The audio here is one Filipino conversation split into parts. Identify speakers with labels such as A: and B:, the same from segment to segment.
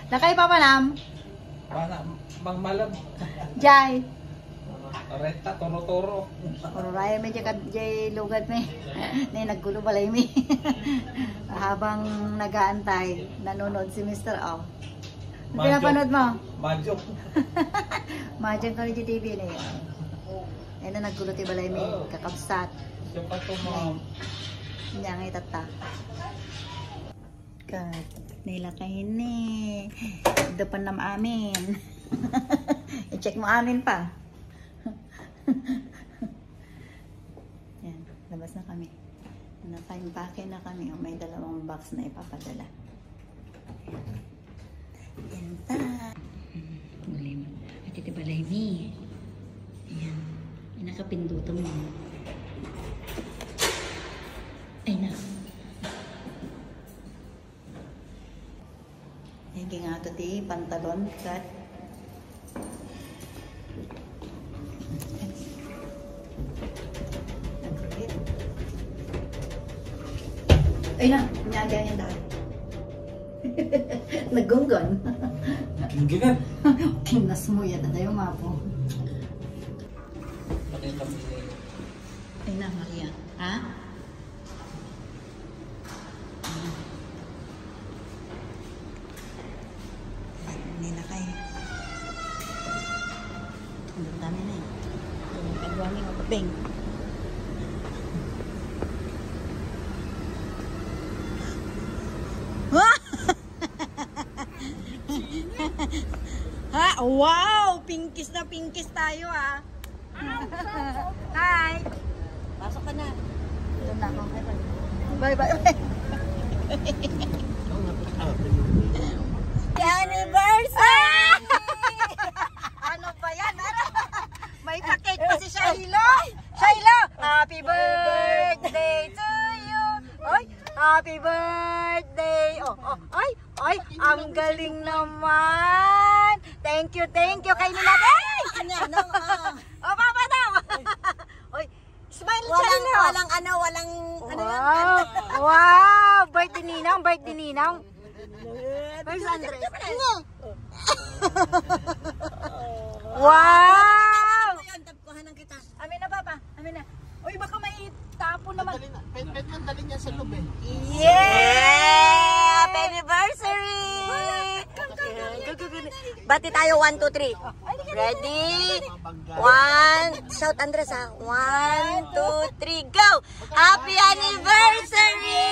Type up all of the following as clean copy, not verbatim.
A: Lakay pa manam.
B: Mang malam.
A: Jai.
B: Renta, toro-toro.
A: Raya medyo ka jay lugad me. Nay naggulo balay me. Habang nagaantay, nanonood si Mr. O. Ano pinapanood mo?
B: Majok.
A: Majok ka rin di TV na yun. Ayun na naggulo ti balay me. Kakabsat.
B: Siya pa ito mga...
A: Hindi nga itata. Kat. Nilakayin ni. Depan nam amin. I-check mo amin pa. Yan, labas na kami. Naka-impake na kami. May dalawang box na ipapadala. Yan ta. Muli mo. At ito balay ni. Yan. Nakapinduto mo. Ay na. Yan nga ito ti pantalon kat. Ay na, nyaga yan dahil. Nagunggon.
B: Nagunggon?
A: Tinas mo yan, tayo mapo. Ay na, Maria. Ha? Nilakay. Ang dami na eh. Ang kagwami ng kapeng. Ha? Wow! Pinkis na pinkis tayo ah. Hi! Pasok ka na. Doon na ako. Bye bye. Anniversary! Ano ba yan? May pa-cake pa si Shiloh! Shiloh! Happy birthday to you! Oy! Happy birthday! Oh, oh, ay! Ay! Ang galing naman! Thank you kay natin! Ano? Oh, papa daw! Oy! Smile Shiloh!
C: Walang ano
A: Wow! Wow! Birthday ninang!
C: Where's Andres?
A: Wow!
C: Kuhanan kita.
A: Amin na papa, amin na. Uy, baka may tapo naman.
B: Pwede man dali niya sa loob eh.
C: Yeah! Happy anniversary! Bati tayo 1, 2, 3. Ready? 1, shout Andres ha. 1, 2, 3, go! Happy anniversary!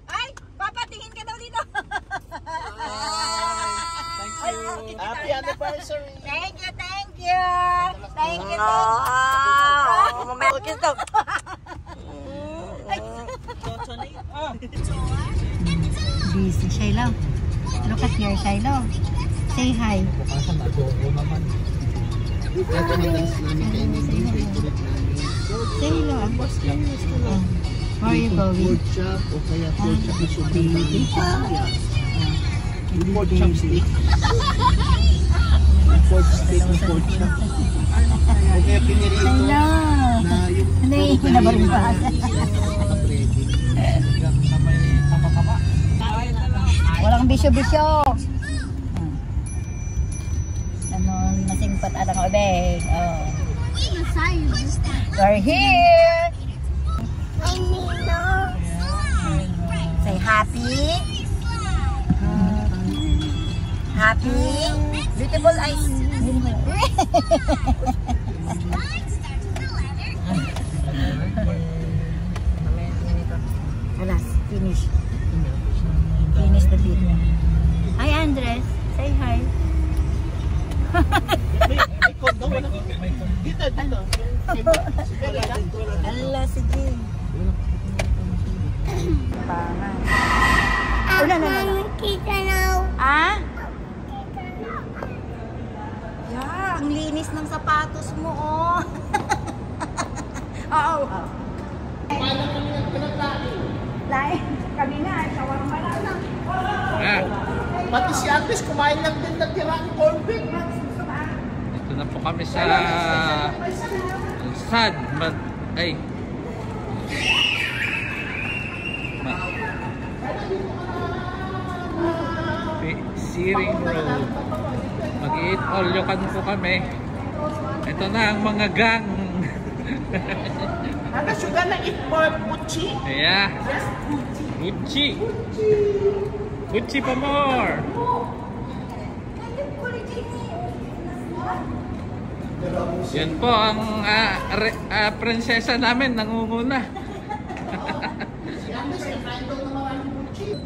A: Ay, papa, tingin ka daw dito.
B: Happy anniversary!
A: Thank you.
C: Mamaya ko kito.
A: Busy, Shiloh. Look at here, Shiloh. Say hi. Say hello. Where are you going?
B: Pork chop o kaya pork chop na subi. Pork chop steak. Pork steak o pork chop. O kaya pinirito
A: Hello.
B: na yung...
A: Hindi, pinabarumpahan. Walang bisyo-bisyo. Ano, masingpat atang obeng. Oh. We're here. Say happy. Happy. Beautiful eyes. Alas, finish. Finish the video. Hi Andres, say hi.
B: May kondo, wala. Dito.
A: Ala, sige. Pangan. No. Ah? Yeah, ang linis ng sapatos mo, oh. Oo.
B: Paano kami nagpinaglaing?
A: Lain. Kami nga, shawarma lang.
B: Pati si Andres kumain lang din ng tirang corned beef.
D: Ito na po kami sa Sad Searing Road. Mag-eat all you can po kami. Ito na ang mga gang.
B: Ano, sugar na eat more Gucci?
D: Yeah.
B: Yes,
D: Gucci. Gucci pa more. Yan po ang prinsesa namin nangunguna.
B: Si Andres, ay kain daw ng maraming Gucci.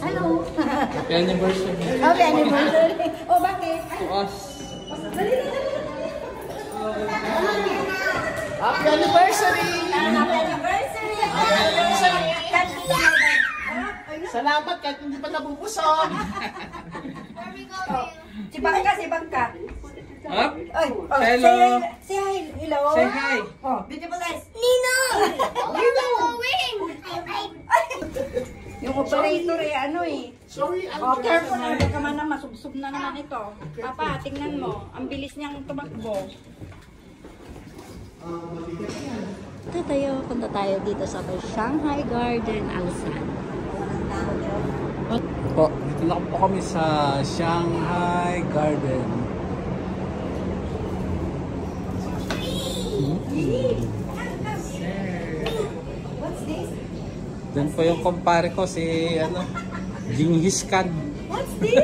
A: Hello.
D: Happy anniversary
A: Happy anniversary. Oh, bakit?
D: to us.
B: Happy anniversary! Salamat kahit hindi pa nabubusog.
A: Sibang ka.
D: Up.
A: Ay,
D: Hello.
A: Say hi. Hello.
D: Say hi.
A: Oh, beautiful eyes.
E: Yung operator ano
B: Sorry,
E: Oh,
B: Andres.
E: careful na. Baka man na masubsob na naman ito. Papa, tingnan mo. Ang bilis niyang tumakbo.
C: Punta tayo dito sa Shanghai Garden, Alsan.
D: Po, dito na po kami sa Shanghai Garden. Doon po yung kumpare ko si Genghis Khan.
E: What's this?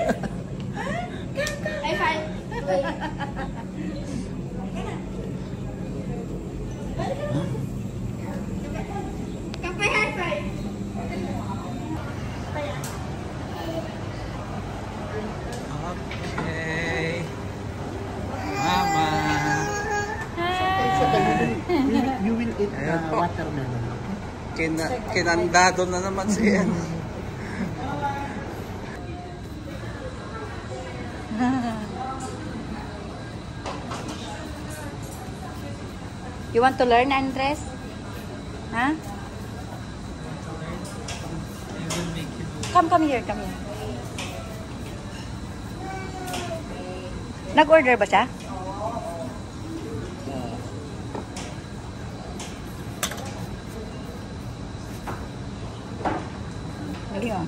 D: Okay. Mama.
B: You will eat
D: Ayan po.
B: watermelon.
D: Kinandado na naman siya.
C: You want to learn, Andres? Huh? Come here. Nag-order ba siya? Galing oh.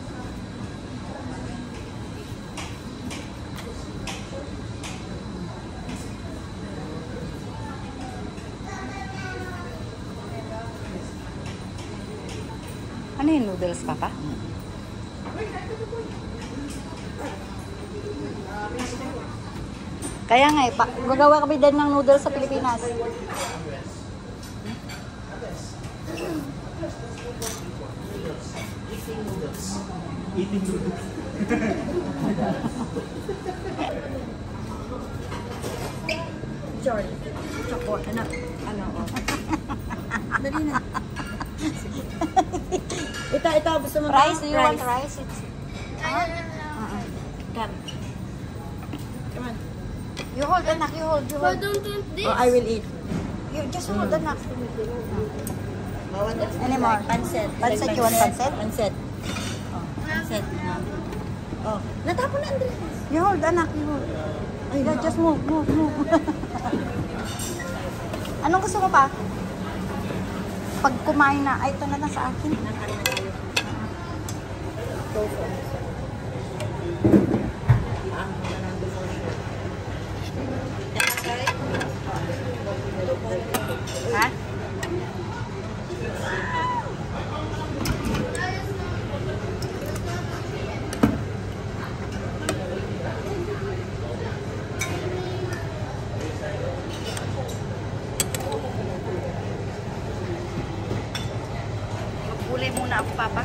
C: Ano yung noodles, Papa? Kaya nga gagawa kami din ng noodles sa Pilipinas.
B: Eating noodles.
E: George. Choco. Ano? Oh. Dali na. Ito. Gusto mo ba?
C: Rice? Do you want rice?
E: Come. Come on.
C: You hold, anak. You hold.
E: Oh, I will eat.
C: You just hold, anak.
E: Any more? Pancit.
C: Pancit, you want pancit?
E: Pancit. Oh, pancit. Oh, natapon na, Andres.
C: You hold, anak. You hold. Yeah, just move. Anong gusto mo pa? Pag kumain na, ay, ito na lang sa akin. Ha? Magkulay muna ako, Papa.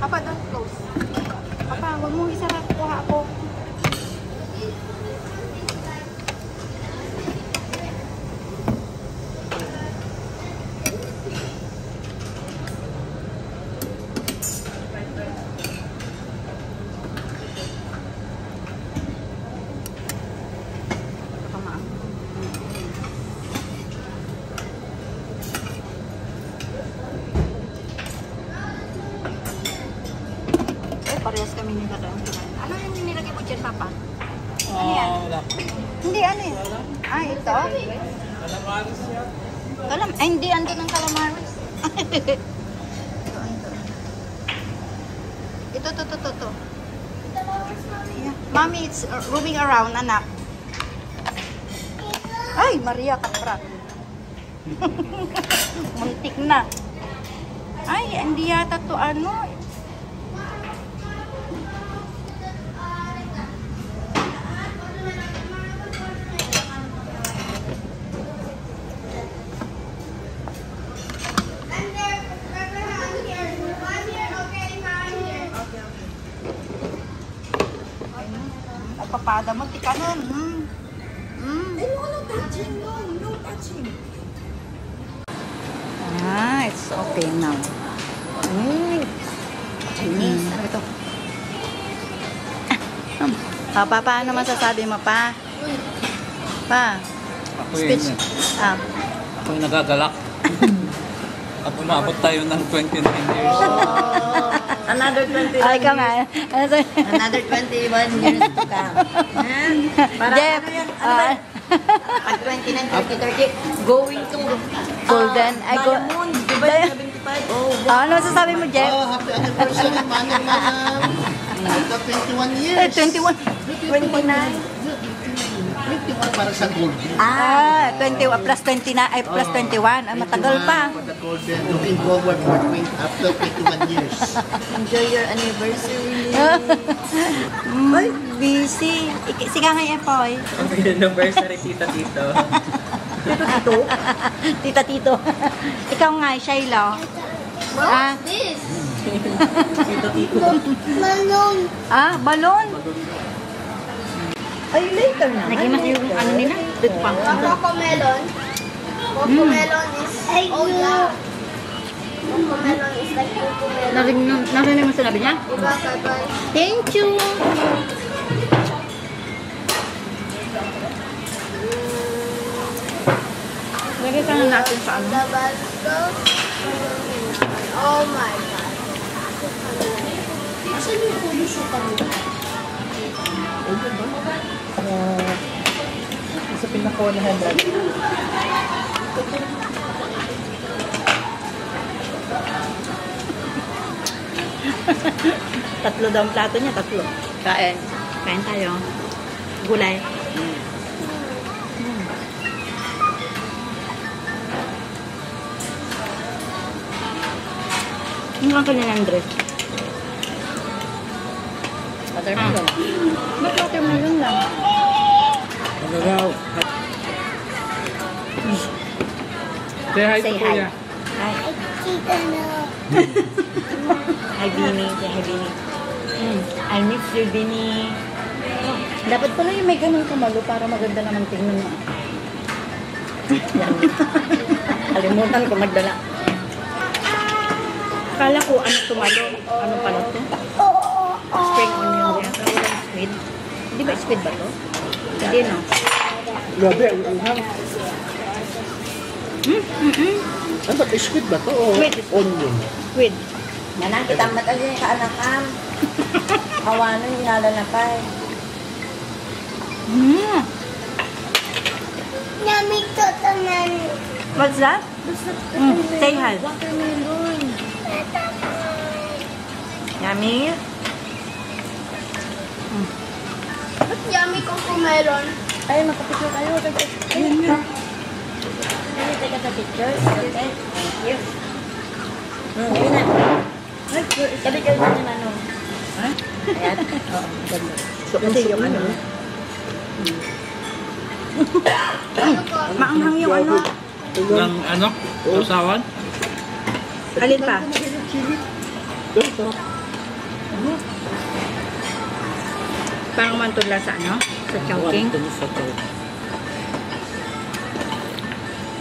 C: Papa, don't close. Papa, huwag mong isara. Kuha ako.
E: parehas kami nilagay. Ano yung nilagay mo dyan, Papa? Ano yan?
D: Wala.
E: Hindi, ano yun? Ah, ito?
D: Calamaris yan.
E: Ay, hindi, ando ng calamaris. Ito. Yeah. Mommy, it's roaming around, anak. Ay, Maria Capra. Muntik na. Ay, hindi yata to ano. Papada mo, tika nun. No touching. Ah, it's okay now. Chinese. Ano ito? Pa, paano masasabi mo, Pa? Pa?
D: Ako
E: Speech.
D: yun.
E: Ah.
D: Ako yung nagagalak. At umabot tayo ng 29 years.
C: Another 20.
E: Ay, ikaw nga. Ano sabi?
C: Another 21 years to come. Para
E: Jeff,
C: ano yan? Ano ba? Pag 29, 30, 30, going to
E: golden. Ay,
C: Diamond. Diba yung 75? Oh,
E: ano masasabi mo, Jeff?
B: Oh, happy anniversary, Manang Manang. Ito, 21 years.
E: 21.
C: 29.
B: 21 para sa golden.
E: Ah, 21 plus 29, ay plus 21. Ah, matagal pa.
B: For the golden. Looking forward for after 21 years.
C: Enjoy your anniversary.
E: Ay, busy. Sige nga yan, Poy.
F: Happy anniversary, Tita Tito.
E: Tita Tito. Ikaw nga, Shiloh. Ah,
F: Tito Tito.
E: ah, balon.
C: Ay, later na.
E: Nagimas yung ano nila? Dito pa.
G: Cocomelon. Cocomelon is oh yeah. Cocomelon is like cocomelon.
E: Narinig mo sinabi niya?
G: Diba, bye-bye.
E: Thank you. Lagay ka na natin sa ano.
G: Tabasco. Oh my God.
B: Sa pinaka-100.
E: Tatlo daw ang plato niya, tatlo. Kain. Kain tayo. Gulay. Ano ang kanina, Andres? Watermelon. Ba't watermelon lang?
D: Magagaw. Say hi to
E: Say hi.
D: Kuya.
E: Hi.
G: Kita na.
E: Hi, Bini. Say hi, Bini. I miss you, Bini. Dapat pala yung may ganun kamalo para maganda naman tingnan mo. Yan. Kalimutan ko magdala. Kala ko ano tumalo. Ano pala to? Spring onion yan. Walang squid. Di ba squid ba to? Hindi, no?
B: Grabe, ang anghang. Ano ba, squid ba to o
E: Squid.
B: onion?
E: Squid.
C: Nanang kita mata din ka anak-am. Awanan yung nalalapay.
G: Yummy to tanan.
E: What's that? Say hi.
C: Watermelon.
E: Yummy.
G: Yummy cocomelon.
C: Ay, makapicture kayo. Ayun na. Ay, teka sa picture. Okay. Thank you. Yun na. Sabi kayo na naman, no? Ayan. Oo, ganda.
E: So, kasi yung ano. Maanghang yung ano.
D: Ng ano? Usawan?
E: Alin pa? Parang mantula sa ano? Sa chowking.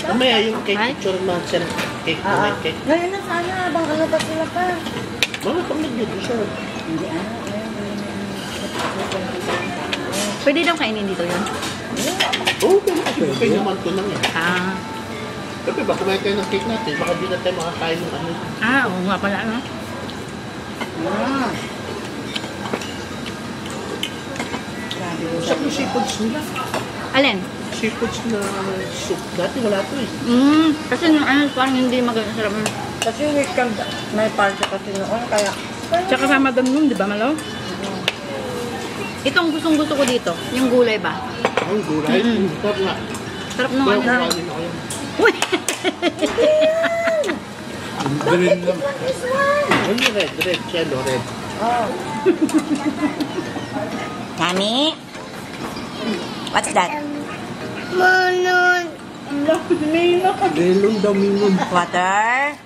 B: Mamaya yung cake picture man siya ng cake na may cake.
C: Ngayon na sana, habang kalabas sila pa.
B: Mama, pag nag-video siya.
C: Hindi,
E: Pwede daw kainin dito yun?
B: Oo, pwede naman ito lang eh.
E: Ah.
B: Tapi baka kumain tayo ng cake natin, baka di na tayo makakain ng ano.
E: Ah, oo nga pala, no?
B: Sa yung seafoods nila.
E: Alin?
B: Seafoods na soup. Dati wala to eh.
E: Kasi ano, parang hindi maganda sarap.
C: Kasi weekend, may party kasi noon, kaya...
E: Tsaka sama doon nun, di ba, Malo? Itong gustong-gusto ko dito, yung gulay ba?
B: Ang gulay. Sarap nga.
E: Sarap nung
B: Pero
E: ano.
B: kumain ako yan.
E: Uy!
B: Green lang. Ano red? Red. Cello, red.
C: Oh.
E: Mami? What's that?
G: Manon.
B: Melon daw, melon.
E: Water?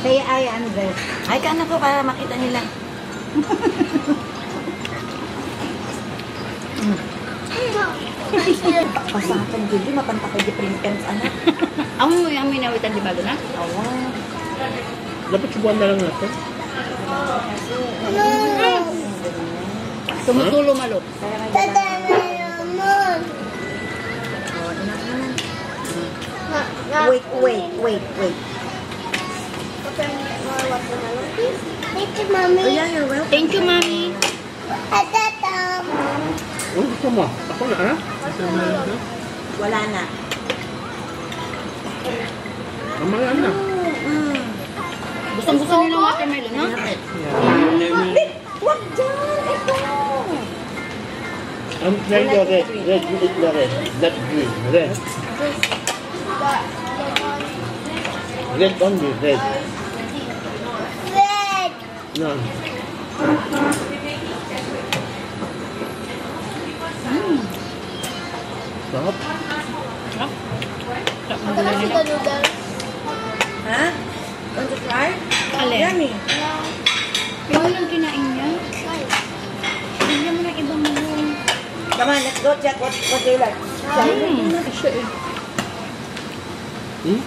A: Say ay, Andres.
E: Ay, kaano ko para makita nila.
C: Pasakan dito, mapanta kay Prinkens, anak.
E: Ang minawitan di ba doon na?
B: Dapat subuan na lang natin.
E: Tumutulo, Malo.
G: Tata naman.
C: Wait.
G: Thank you, Mommy.
C: Oh, yeah, you're welcome.
E: Thank you, Mami.
G: Tata.
B: Ano gusto mo? Ako na, ha?
C: Wala na.
B: Mamaya na.
E: Gustong-gusto nila ng watermelon, no?
C: Wag dyan! Ito!
B: Ang red, red. Red, you eat the red. Not green. Red. Red only, red.
G: Red.
B: No. Sarap.
G: Tata si noodles.
C: Ha? Want to try?
E: Alin?
C: Yummy.
E: Yung lang kinain niya. Bigyan mo ng ibang mga.
C: Come on, let's go check what do you like.
B: Hmm?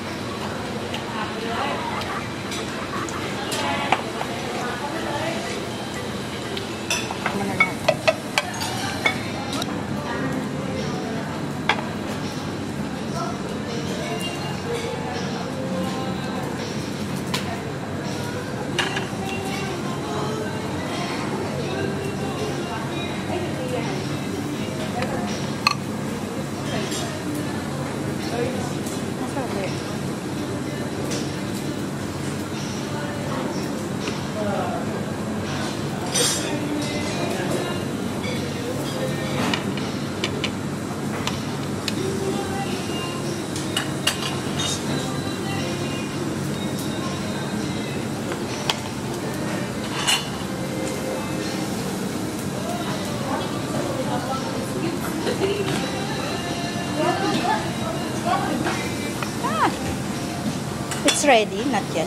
E: It's ready, not yet.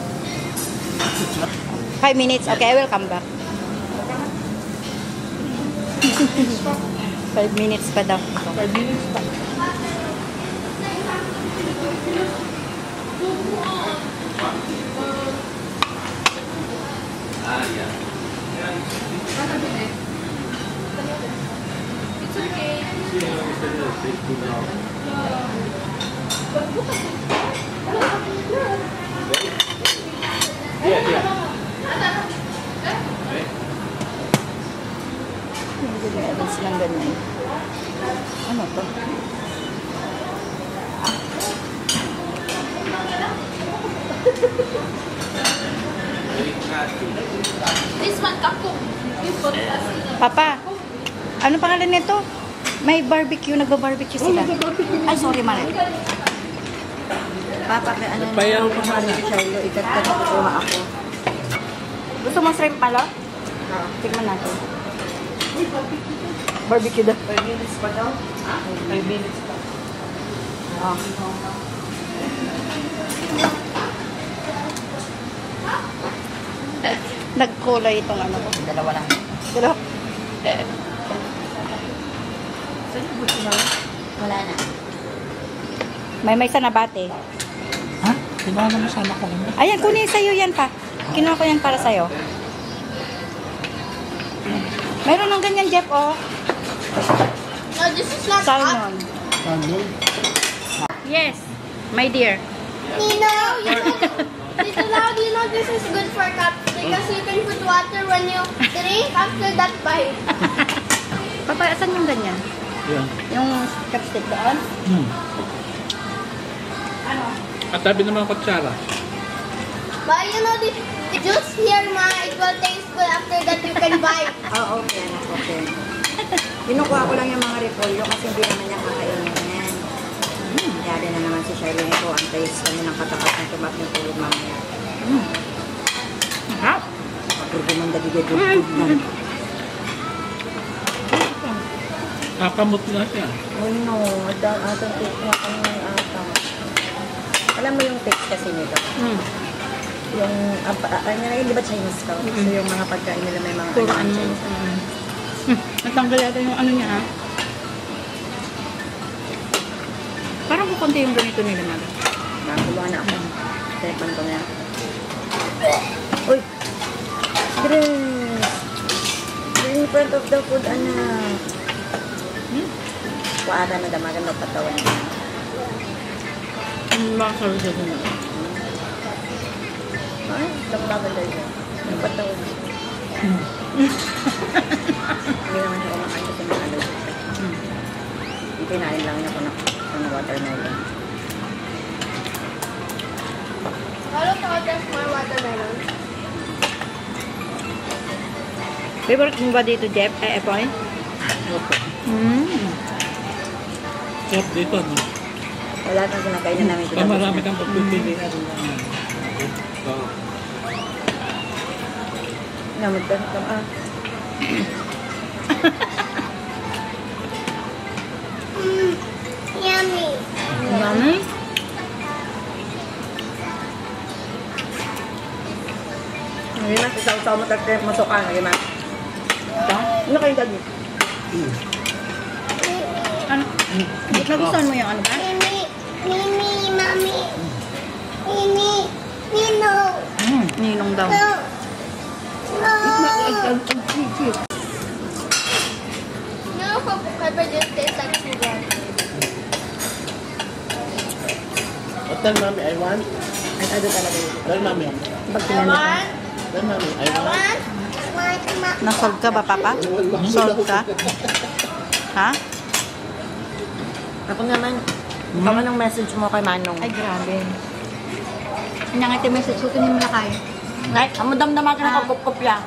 E: 5 minutes, okay, I will come back. 5 minutes pa daw.
B: 5 minutes pa.
E: Hindi meron silang ganyan. Ano to?
G: This one, kapo.
E: Papa, ano pangalan nito? May barbecue, nagba-barbecue sila. Ay, sorry, Mare.
C: Papa, may ano
B: Payaw
C: na, kumari si Shiloh, ikat ka na kukuha ako.
E: Gusto mo shrimp, Malo? Tignan natin. Barbecue daw.
C: 5 minutes pa daw? 5 minutes pa.
E: Oh. Nagkulay itong ano ko.
C: Dalawa lang.
E: Dalawa.
C: Wala na.
E: May isa na bate.
B: Ha? Diba naman sana ko lang?
E: Ayan, kunin sa'yo yan pa. Kinuha ko yan para sa'yo. Mayroon ng ganyan, Jeff, oh.
G: No, this is not
E: Salmon.
B: Salmon?
E: Yes, my dear.
G: Nino, you Tito Loud, you know this is good for cats because you can put water when you drink after that bite.
E: Papa, saan yung ganyan?
D: Yan.
E: Yung chopstick doon?
D: At sabi naman ang kutsara.
G: But you know the juice here, ma, it will taste good after that you can bite.
E: Oo, okay. Okay. Kinukuha ko lang yung mga repolyo kasi hindi naman niya kakainin yan. Yari na naman si Shirley nito. Ang taste kami ng katakas ng tumat ng tulog mamaya. Harap! Pagkurgo mong dagigay-gugod na.
D: Kakamot na siya.
E: Oh no, atang taste nga kami ng atang. Alam mo yung taste kasi nito? Yung, di ba Chinese ka? So yung mga pagkain nila may mga Chinese.
C: Natanggal yata yung ano niya, ha? Parang kukunti yung ganito nila, Mara.
E: Nakakuluhan na ako. Tekman ko na. Uy! Grace! In front of the food, anak. Kuara na damagan ng patawan.
C: Mga sabi siya doon.
E: Ay, damagan tayo siya. Ng patawan. Hindi naman siya kumakain kasi mga ano. Kinain lang niya ko ng watermelon.
G: Hello, there's more watermelon.
C: Favorite mo ba dito, Jeff? Epoy?
D: Opo. Sarap dito, no?
E: Wala nang kinakain na namin.
D: Kaya marami kang pagpipilian. So,
E: Namit ka.
G: Yummy.
C: Yummy?
E: Hindi mas, isaw-saw mo tatay masok ka. Hindi mas. Ano kayo dali?
C: Ano? Nagustuhan mo yung ano ba?
G: Mimi, mami. Mimi, Nino.
C: Ninong daw.
G: No. No. No, Pepper just tastes like sugar.
B: Tell mommy, I want.
E: Ay, ano talaga yun?
B: Tell mommy.
E: Pag
G: I
E: tinanong ka.
G: want.
B: Tell mommy, I
G: I
B: want.
G: want.
C: Nasolve ka ba, Papa? Solve ka? Ha?
E: Ako naman, ikaw anong message mo kay Manong?
C: Ay, grabe. Nangati message ko, kunin mo na kayo.
E: Ay, amo damdama ka na kapupkopya.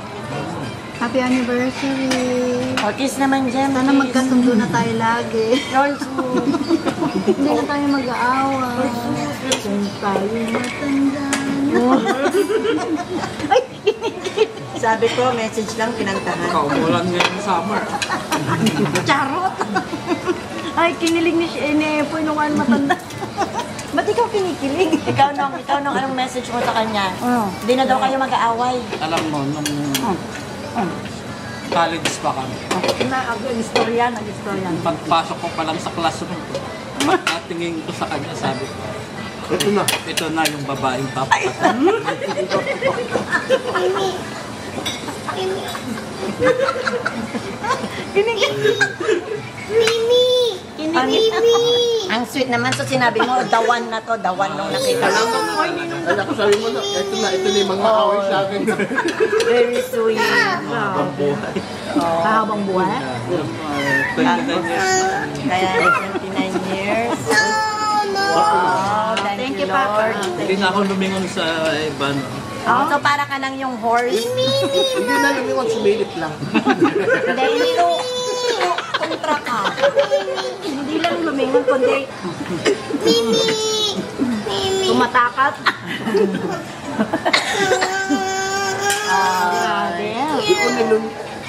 A: Happy anniversary!
E: O, kiss naman, Jem.
A: Sana magkasundo na tayo lagi. Hindi na tayo mag-aawa. Kung tayo matanda na.
E: Sabi ko, message lang, pinantahan.
D: kaumulan ngayong summer.
C: Charot! Ay, kinilig ni Epoy nung ano matanda. Ba't ikaw kinikilig?
E: Ikaw nung anong message mo sa kanya? Hindi na daw kayo mag-aaway.
D: Alam mo, nung college pa kami.
C: Nag-istorya.
D: Pagpasok ko pa lang sa classroom ko, pagkatingin ko sa kanya, sabi ko, ito na yung babaeng papakasal.
G: Mimi.
E: Ang sweet naman, so sinabi mo, the one na to, the one nung nakita mo.
B: Anak ko, sabi mo na, ito na yung mga away sa akin.
E: Very sweet.
D: Ang buhay.
C: Kahabang buhay?
D: 29 years.
E: Kaya 29 years.
G: No.
E: Thank you, Papa.
D: Hindi na ako lumingon sa iba. No?
E: So para ka lang yung horse.
B: Hindi na lumiwan, sumilip lang.
E: Hindi ito. Kontra ka. Hindi lang lumingon, kundi tumatakat.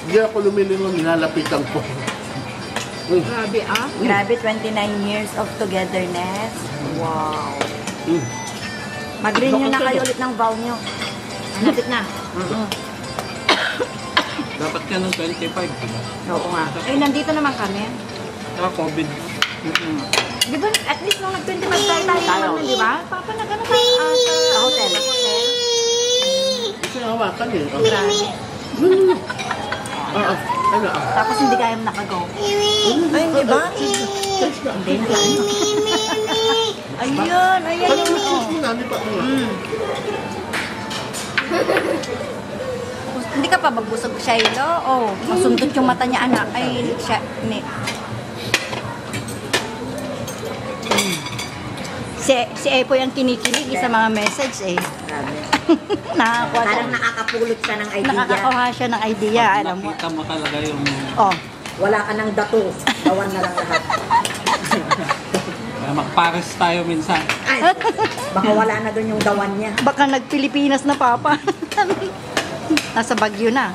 B: Hindi ako lumilingon, nilalapitan ko.
C: Grabe ah.
E: Grabe, 29 years of togetherness. Wow. Mag-renew na kayo ulit ng vow nyo.
C: Lapit na.
D: Dapat ka ng 25, diba?
E: Oo nga.
C: Ay, nandito naman kami.
D: Saka COVID.
C: Di ba, at least nung nag-25 tayo naman, di ba? Papa, nag-ano ka?
E: Sa hotel.
B: Ito yung hawakan eh.
C: Grabe.
E: Tapos hindi kayang nakagaw. Ay, hindi ba? Hindi. Ayun, ayan yung
B: Hindi pa.
E: Hindi ka pa magbusog, Shiloh? Oh, masundot yung mata niya, anak. Ay, siya, Si Epoy ang kinikilig sa mga message eh.
C: Grabe.
E: Nakakuha siya.
C: Parang nakakapulot ka ng idea.
E: Nakakakuha siya ng idea, alam mo.
D: Nakita mo talaga yung...
E: Oh,
C: Wala ka ng dato. Gawan na lang lahat.
D: Magpares tayo minsan.
C: Ay, baka wala na doon yung dawan niya.
E: baka nag-Pilipinas na papa. Nasa Baguio na.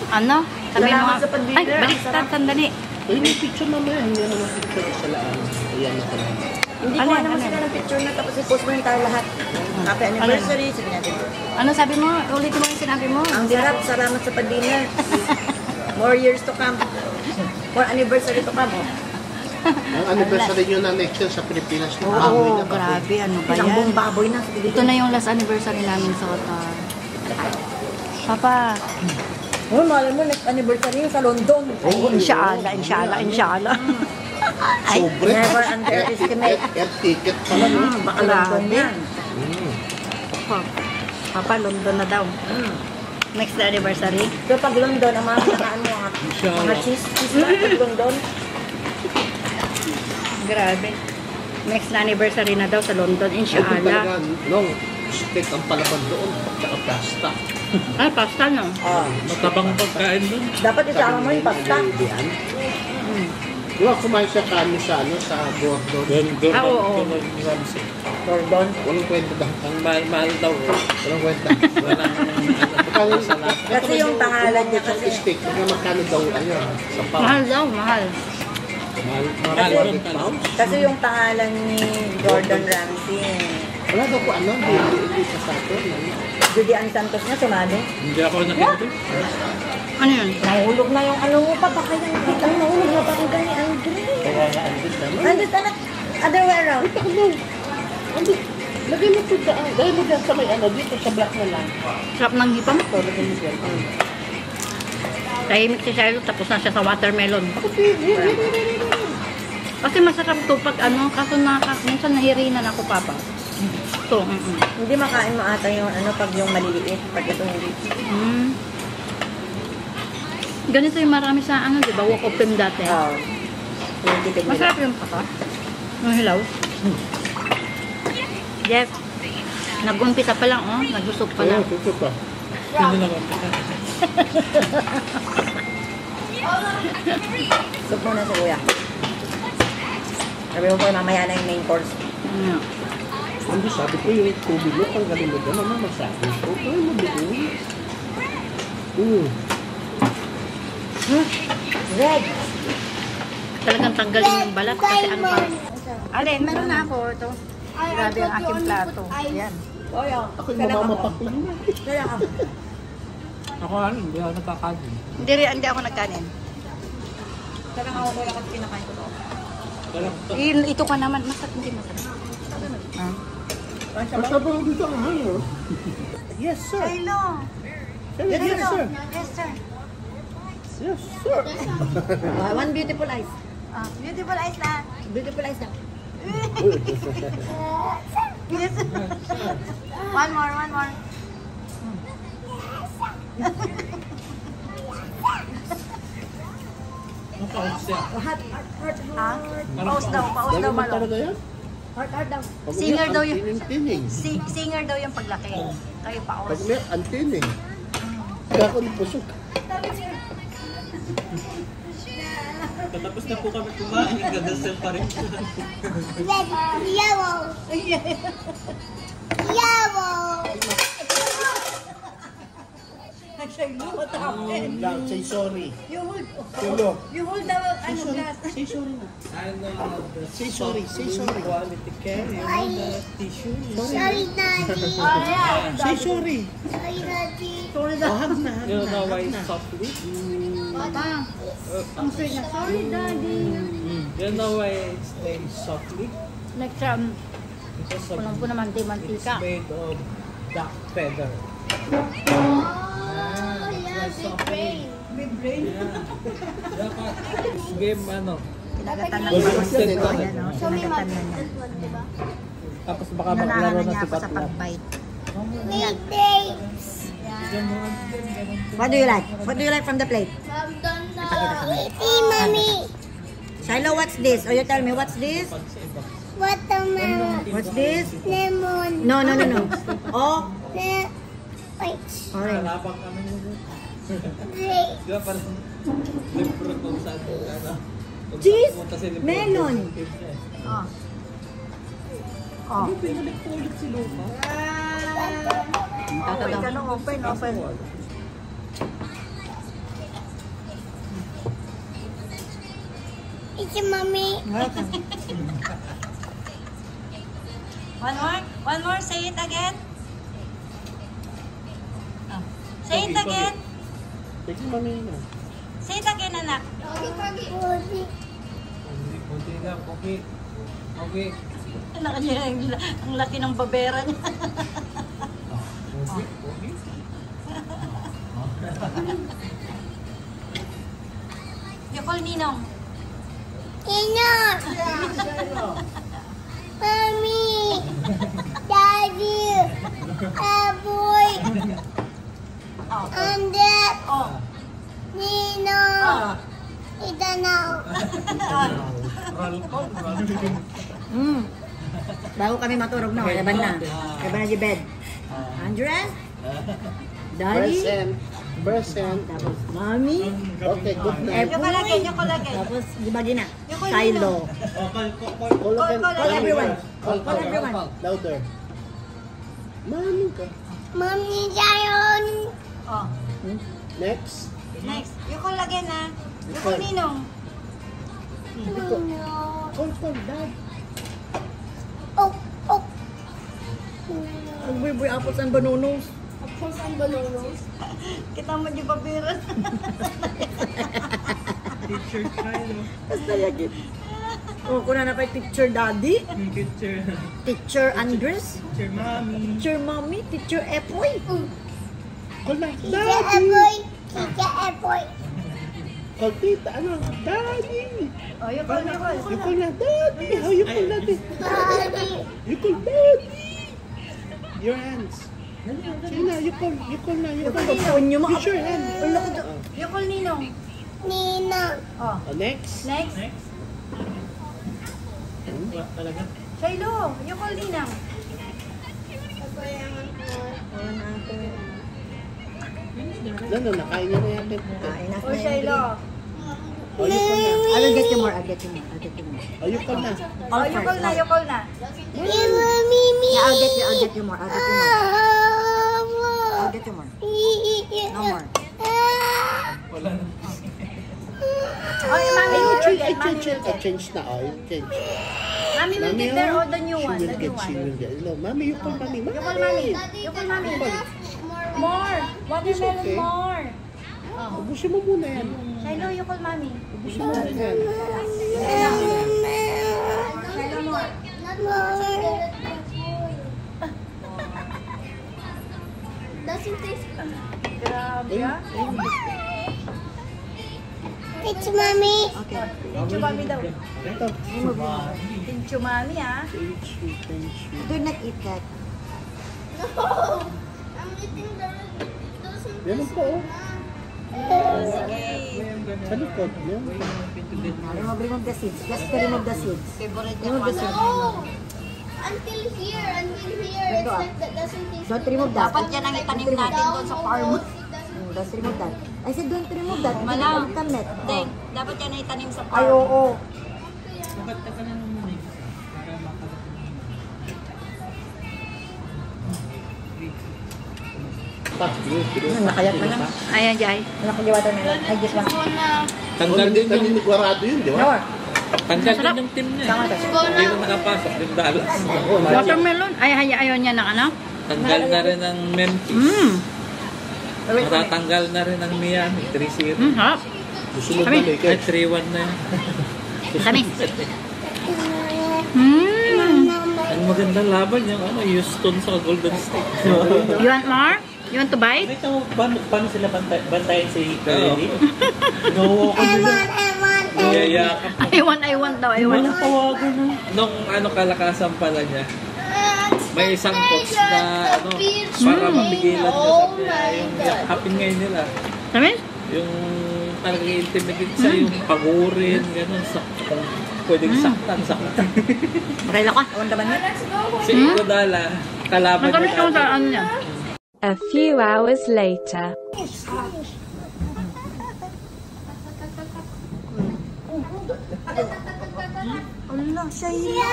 E: Ano? Sabi mo
C: Salamat
E: nga.
C: sa pag-video.
E: Ay, baliktad, sandali.
B: Ay, may picture mamaya. Hindi naman picture isa lang. Ayan na pala.
C: Hindi
E: Ano
C: ko
E: yan,
C: naman
E: ano
C: sila
E: yan?
C: ng picture na tapos i-post mo yung tayo lahat. Happy anniversary, sabi natin.
E: Ano sabi mo? Ulitin mo yung sinabi mo.
C: Ang sarap, salamat sa pag-dinner. More years to come. More anniversary to come. Oh.
B: Ang anniversary nyo na next year sa Pilipinas.
E: Oo,
B: Baboy na, baboy.
E: grabe. Ano ba
C: Ilang buong
E: yan?
C: baboy na.
E: Ito na yung last anniversary namin sa Qatar. Papa,
C: Oh, malay mo, next anniversary yung sa London.
E: inshallah. Ay,
B: Sobre.
C: Never underestimate.
B: Air ticket pala.
C: Baka London
E: Grabe.
C: yan.
E: Papa, London na daw. Next anniversary.
C: So pag London, ang mga nakaan mo, mga cheese na pag London.
E: Grabe. Next na anniversary na daw sa London,
B: Ay,
E: inshallah.
B: talaga, long steak ang palaban doon. Tsaka pasta.
E: Ay, pasta no?
D: Matabang pagkain dun.
C: Dapat isama mo yung pasta.
B: Diyan. Di ba kumain siya kami sa sa Gordon?
E: Oo.
C: London.
B: Walang kwenta daw.
D: Ang mahal daw.
B: Walang kwenta.
D: Walang
C: Kasi yung pangalan niya kasi.
B: Steak, magkano daw ayun.
D: sa pound.
E: Mahal daw, mahal.
D: Mahal dun ka lang.
C: Kasi yung pangalan ni Gordon Ramsay.
B: Wala daw ko ano, hindi sa sato.
C: Judy Ann Santos niya sumali.
D: Hindi ako nakita.
E: Ano yun?
C: Nahulog na yung ano mo pa. Baka yung kitang nahulog na parang gani Andre.
B: Kaya nga, andit naman.
C: Andre, anak. Other way around.
B: Andit, lagay mo po daan. Lagay mo dyan sa may ano, dito sa black na lang.
E: Sarap ng hipam.
B: Ito, lagay mo dyan.
E: Tahimik si Shiloh, tapos na siya sa watermelon. Kasi masarap to pag ano, kaso minsan nahirinan ako, Papa. Ito,
C: Hindi makain mo ata yung ano pag yung maliliit. Pag ito hindi.
E: Ganito yung marami sa ano, di ba? Walk of Fame dati.
C: Oo. Yung tipid nila.
E: Masarap yung Papa. Yung hilaw. Jeff, nag-umpisa pa lang, oh. Nagusok pa lang.
B: Ito pa.
D: Sino lang ang
C: Soup muna sa kuya. Sabi mo po mamaya na yung main course.
E: Yeah.
B: Hindi, sabi ko yung tubig mo, ang galing mo dyan, naman masabi ko. Ay, mabuo.
C: Red!
E: Talagang tanggalin yung balat kasi ano pa. Alin, meron na ako ito. Grabe ang aking plato. Yan.
B: Ako yung mamamapak lang.
C: Kaya ka.
D: Ako ano, hindi ako nakakain.
E: Hindi ako nagkanin.
C: Sarang ako wala kasi kinakain ko to.
E: Ito ka naman, masarap hindi masarap.
B: Masabaw dito ang hayo. Yes, sir.
E: Shiloh!
B: Yes, sir.
E: Yes, sir.
B: Yes, sir.
C: One beautiful eyes.
E: Beautiful eyes na.
C: Beautiful eyes na.
E: Yes. One more.
C: Heart.
E: Paus daw
B: Galing mo
E: malo.
B: talaga yan?
C: Heart daw.
B: Pag
E: Singer
B: umiyak,
E: daw yun.
B: antining-tining.
E: Singer daw yung paglaki. Kayo paus.
B: Pag umiyak, antining. Kaya ako nagpusok.
D: Tapos na po kami kumain, nagdadasal pa rin.
G: Yellow. Yellow.
B: Lang, say sorry.
E: You hold the glass.
B: Say sorry na. Say sorry, say sorry.
D: Quality care, you know, the tissue.
G: Sorry, Daddy.
B: Say sorry.
G: Sorry, Daddy.
B: Hug na, hug
D: You
B: na.
D: know why softly?
E: Papa, ang sweet niya. Sorry, Daddy.
D: You know why it stays softly?
E: Next,
D: Because of
E: pulang po naman di
D: it's
E: mantika.
D: made of duck feather.
G: Oh, yeah, big brain.
D: Dapat game ano,
E: Kinagatan ng
B: Well,
E: bawas
B: yes,
E: dito.
B: yes.
E: Ayan, oh.
G: Show me
E: Kinagatan na
G: this
E: niya.
G: one, diba?
D: Tapos baka maglaro
A: Nanahanan
D: na
A: niya
D: si
A: ako sa
D: Batlat.
A: pag-bite.
G: Wait, grapes.
A: What do you like? What do you like from the plate?
G: See, mommy.
A: Shiloh, what's this? Or you tell me, what's this?
G: Watermelon.
A: What's this?
G: Lemon.
A: No. Oh,
G: Wait.
A: orange.
G: Grape.
A: Cheese, melon. Oh. Oh. Open.
G: It's your mommy.
E: One more, say it again. Oh. Say it again. Say it again, anak. Anak niya, ang laki ng babera niya. Yukol, Ninong.
G: Ina. Mommy. Daddy. Aboy. And Dad.
E: Oh.
G: Nino. Ito na.
A: Bago kami matulog na, laban na. Laban na di bed. Andres? Daddy?
B: Present.
A: Tapos, Mommy?
B: Okay, good night.
E: Yung kalagay.
A: Tapos, di ba gina? Shiloh. Call everyone. Call everyone.
B: Louder. Mami ka.
G: Mommy, Jayon.
E: Oh.
B: Next.
E: Next. Yukol again, ha? Yukol, Ninong.
B: Call, Dad.
G: Oh.
A: Ang buy apples and bananas.
G: Apples and bananas.
E: Kita mo di babera.
F: Teacher Shiloh.
A: Basta yagit. Oh, kuna na pa yung teacher daddy,
F: Teacher.
A: teacher Andres,
F: Teacher Mommy.
A: teacher mommy, teacher Epoy.
B: Call na.
G: Kika
B: Daddy.
G: Epoy. Kika Epoy.
B: Call tita. Ano? Daddy.
E: Oh, yukol.
B: You call na. Daddy. How you call Daddy?
G: Daddy.
B: You call Daddy. Your hands. Sige na. You call na. You call.
A: Phone nyo
B: Use your hand.
E: Yukol, Ninong.
G: Nina.
E: Oh.
B: Next.
E: Next.
F: Wala talaga.
E: Shiloh. Yukol, Ninang.
B: Ano, nakain niya na yan.
A: Enough
E: Oh, Shiloh.
B: Oh, you call na.
A: I'll get you more.
B: Oh, you call na.
E: Oh, yukol na.
G: Mimi.
A: Yeah, I'll get you more. I'll get you more. No more.
F: Wala na.
E: Oh, yung Mami will get. Mami will get.
B: Change na. Oh, you change.
E: Mami will get there or the new one.
B: She
E: The
B: will
E: new
B: get. She
E: one.
B: will get. No, Mami, you call Mami.
E: Yukol, Mami. Yukol, Mami. More. Watermelon
B: okay.
E: more.
B: Ubusin mo muna yan.
E: Shiloh, yukol, Mami.
B: Ubusin mo muna yan.
E: Shiloh more.
G: Doesn't taste good.
E: Grabe, ah.
G: It's mommy.
A: Okay.
E: Thank you, Mami daw.
B: Ito.
E: Thank you, Mami, ah.
B: Thank you.
A: Do not eat that.
G: No. I'm eating the doesn't
B: Yan po. Oh.
E: Sige.
B: Sa likod. Yan.
A: Remove the seeds. Just to remove the seeds. Remove the seeds.
G: No. Until here. It's like that doesn't taste
A: Don't remove that.
E: Dapat yan ang itanim natin doon sa farm.
A: Don't remove that. I said don't remove that.
E: Wala.
A: Kamet.
E: Hindi, dapat yan ang itanim sa
A: Ay,
E: farm.
A: oo.
F: Dapat ka na naman eh. Para makalat.
A: Nakayat pa lang.
E: Ayan, Jai.
A: Nakagawa tayo nila. I just want.
D: Tanggal din yung,
B: Kanina gwarado yun, di ba?
A: More.
D: tanggal din yung team niya. Hindi na nakapasok yung Dallas.
E: Watermelon. Ay, ayaw niya ng ano?
D: Tanggal na rin ang Memphis. Matatanggal na rin ang Miami. 3-0.
E: Harap.
B: Gusto mo balik
D: Ay,
B: eh.
D: 3-1 na yan.
E: Tamis.
D: Ang magandang laban yung Houston sa Golden State.
E: You want more? You want to bite?
F: Ito, paano sila bantayan si Kyrie? No, ako nila.
D: Yayakap.
E: I want daw. I want.
F: Walang tawagan na.
D: Nung kalakasan pala niya, May isang coach na ano, para mapigilan nyo sabi niya, yung yakapin ngayon nila.
E: Kami?
D: Yung talagang intimidate sa yung pagurin, gano'n, kung pwedeng saktan.
E: Okay lang ka. Awan naman yun.
D: Si Ikodala, kalaban
E: Nagkamis
D: niya.
E: ko sa ano niya.
H: A few hours later.
E: Allah, Shayla.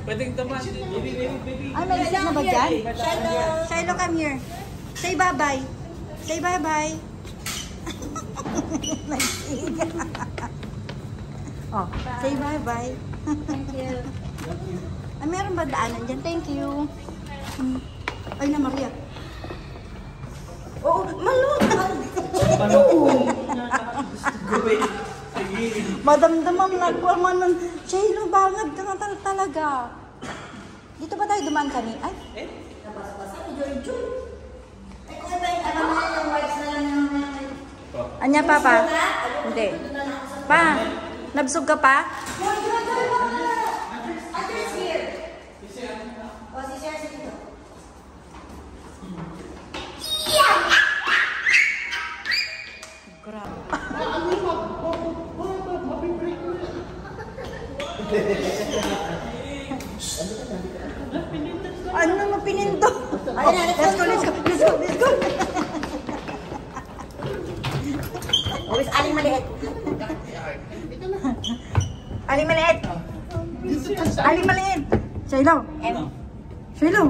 D: Pwedeng taman.
E: Ay, may isip na ba dyan? Shiloh, come here. Say bye-bye. Say bye-bye. Oh, say bye-bye.
G: Thank you.
E: Ay, meron ba daanan dyan? Thank you. Ay na, Maria. Oo, malot. Madamdamam nagkuha ng Shiloh, bangag ka nga talaga. Dito ba tayo dumaan kami? Ay, Anya, Papa? Hindi. Pa, nabsog ka pa? Ano na pinindo? Let's go, let's go, let's go, let's go. Always aling maliit. Aling maliit. Aling maliit. Shiloh. Shiloh.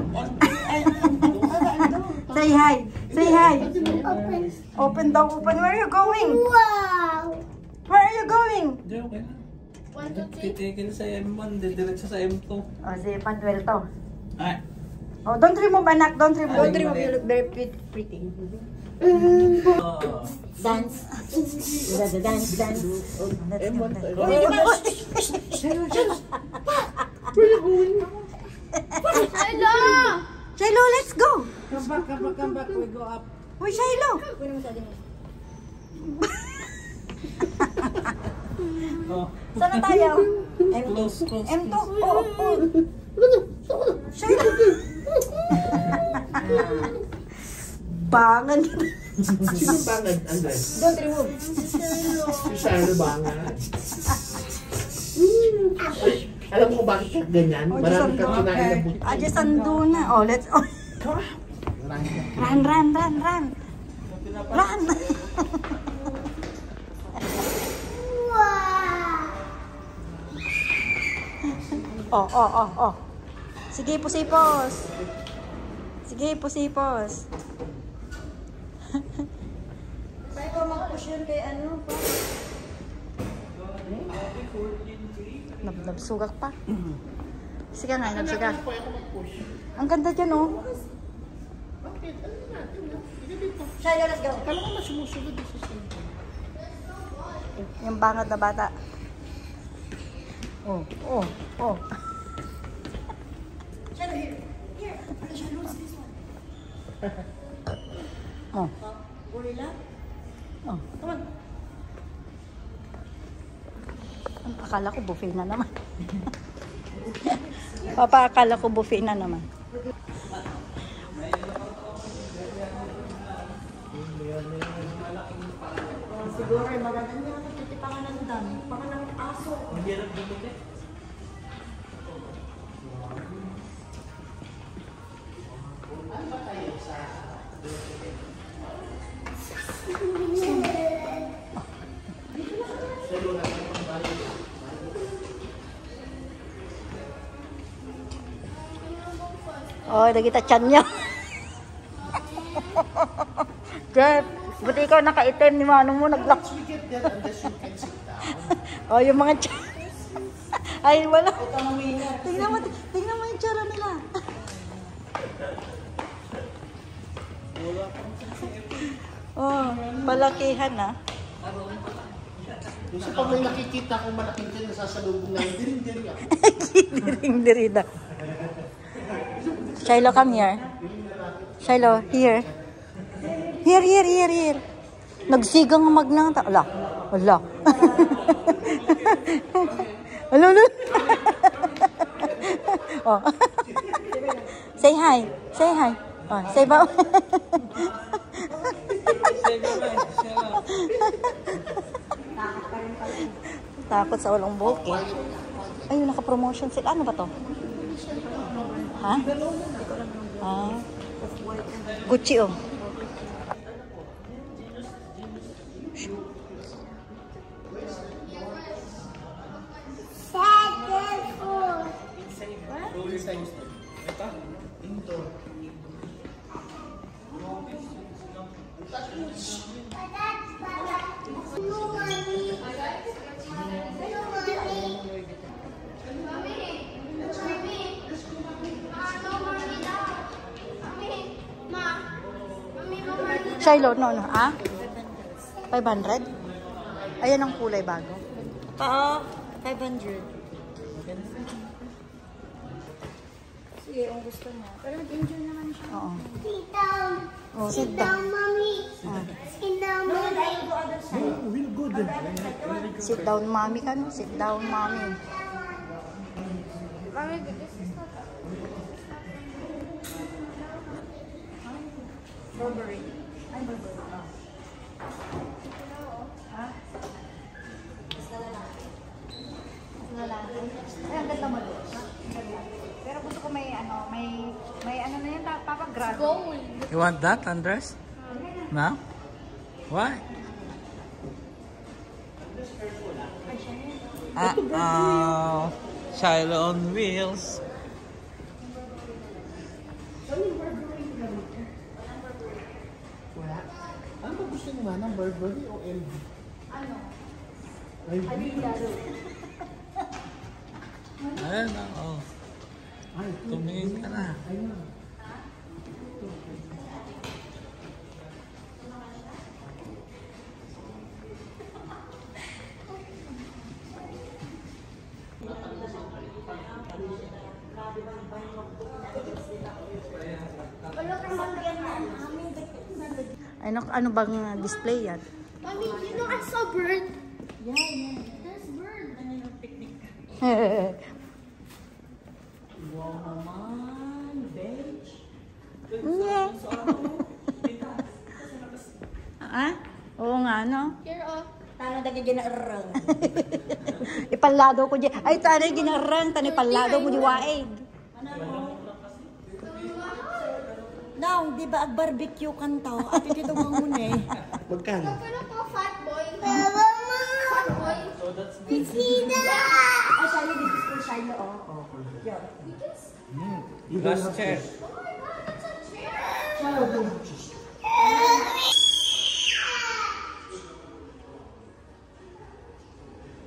E: Say hi. Say hi. Open daw, open. Where are you going?
G: Wow!
E: Where are you going?
D: Hindi, okay na. Titigil sa M1, didiretso sa M2.
E: Oh, si Panuel to.
D: Ay.
E: Oh, don't remove, anak. Don't remove. Don't remove. You look very pretty. Dance. Dance, dance. Let's go.
G: Hello!
E: Shiloh, let's go.
B: Come back. We go up.
E: Uy, Shiloh.
D: Oh,
E: Saan na tayo?
D: close.
E: M2. Oh, oh. Shiloh. Bangan.
B: Sino bangad, Andres?
E: Don't remove.
B: Si Shiloh bangad. Ay, alam mo bakit siya ganyan? Marami kang kinain na buti.
E: Aja sando na. Oh, let's... Oh. Run. Run. Oh. Sige, pusipos. Sige, pusipos. Saan ko mag-push yun kay ano pa? Nabsugak pa. Sige nga, nabsugak. Ang ganda dyan, oh. Shiloh, let's go.
B: Kala ko na sumusunod sa sila.
E: Yung bangat na bata. Oh. Shiloh, here. Shiloh, this one. Oh. Gorilla? Oh, come on. Akala ko buffet na naman. Papa, akala ko buffet na naman. Siguro ay maganda niya natitipangan ng dami. Baka ng aso. Oh, nakita tiyan niya. Jeff, buti ikaw nakaitim ni Manong mo, nag-lock. Oh, yung mga tiyan. Ay, wala. Tingnan mo yung tsura nila. Oh, palakihan ah.
B: Kasi pag may nakikita akong malaking dyan, nasasalubong na yung diring-diring ako.
E: Diring-dirida. Shiloh, come here. Shiloh, here. Here. Nagsigang magnang ta. Ala. Ala. Oh. Say hi. Say hi. Oh, say bye. Takot sa walang buhok eh. Ayun, naka-promotion sale. Ano ba to? Ha? Ah. Gucci oh. Shiloh, no. Ah? 500? Ayan ang kulay bago.
C: Oo, 500. Sige, ang gusto niya. Pero nag-enjoy naman siya.
E: Oo.
G: Sit down.
E: Oh,
G: Sit down, mommy. Sit down, mommy.
B: Real good.
E: Sit down, mommy ka, no? Sit down, mommy.
G: Mommy, this is not...
E: Burberry. Ay, Burberry. Ha? Ay, ang ganda mo doon. Pero gusto ko may ano, may ano na yan, papagrad.
G: Gold.
D: You want that, Andres? No? Why? Shiloh on wheels.
B: Wala. Ano ba gusto ni Manang? Burberry o LV?
E: Ano?
B: LV?
D: Ayan na, oh. Tumingin ka na.
E: Ano bang display yan?
G: Mommy, you know I saw bird. Yeah. There's bird.
F: Wow naman, bench.
E: Ah? Oo nga, no?
G: Here, oh.
C: Tano dagi ginarang.
E: Ipalado ko dyan. Ay, tanay ginarang. Tanay palado mo di waig.
C: Now, di ba ag-barbecue kanto? At ito nga muna eh.
B: Magkano?
G: Ano po, fat boy? Fat boy? It's Ida!
C: Ay, Shiloh, dito ko Shiloh, oh.
D: Last chair.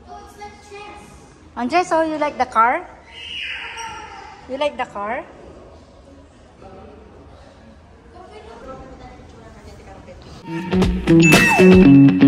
G: Oh, it's like chess.
E: Andres, so you like the car? You like the car?
G: Go,